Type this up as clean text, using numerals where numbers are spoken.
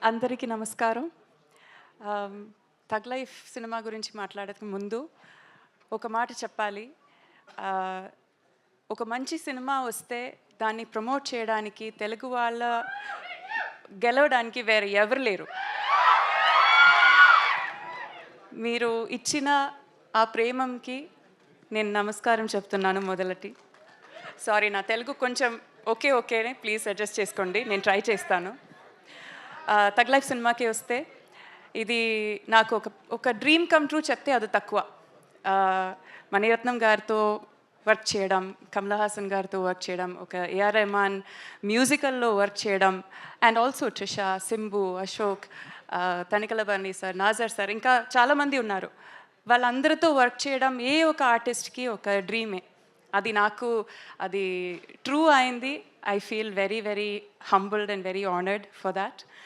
అందరికీ నమస్కారం. తగ్ లైఫ్ సినిమా గురించి మాట్లాడక ముందు ఒక మాట చెప్పాలి. ఆహ్, ఒక మంచి సినిమా వస్తే దాన్ని ప్రమోట్ చేయడానికి తెలుగు వాళ్ళ గెలవడానికి వేరే ఎవరు లేరు. మీరు ఇచ్చిన ఆ ప్రేమకి నేను నమస్కారం చెప్తున్నాను మొదలటి. సారీ, నా తెలుగు కొంచెం ఓకేనే, ప్లీజ్ అడ్జస్ట్ చేసుకోండి. నేను ట్రై చేస్తాను. తగ్ లైఫ్ సినిమాకి వస్తే ఇది నాకు ఒక డ్రీమ్ కమ్ ట్రూ చెప్తే అది తక్కువ. మణిరత్నం గారితో వర్క్ చేయడం, కమల్ హాసన్ గారితో వర్క్ చేయడం, ఒక ఏఆర్ రెహమాన్ మ్యూజికల్లో వర్క్ చేయడం, and also Trisha, Simbu, Ashok, Tanikella Bharani sir, Nassar sir, ఇంకా చాలామంది ఉన్నారు. వాళ్ళందరితో వర్క్ చేయడం ఏ ఒక ఆర్టిస్ట్కి ఒక డ్రీమే. అది నాకు అది ట్రూ అయింది. I feel very very humbled and very honoured for that.